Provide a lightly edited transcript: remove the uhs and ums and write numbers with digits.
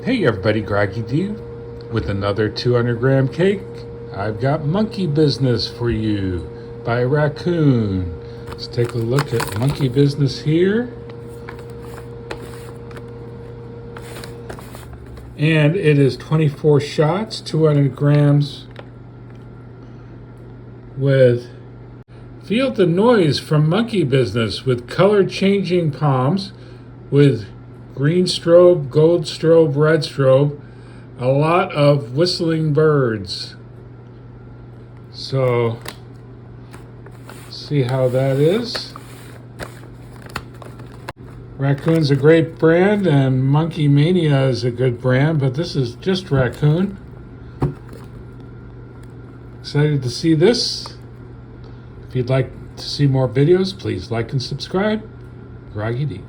Hey everybody, Groggy D with another 200 gram cake. I've got Monkey Business for you by Raccoon. Let's take a look at Monkey Business here. And it is 24 shots, 200 grams with Feel the Noise from Monkey Business with color changing palms with green strobe, gold strobe, red strobe, a lot of whistling birds. So, see how that is. Raccoon's a great brand, and Monkey Mania is a good brand, but this is just Raccoon. Excited to see this. If you'd like to see more videos, please like and subscribe. Groggy D.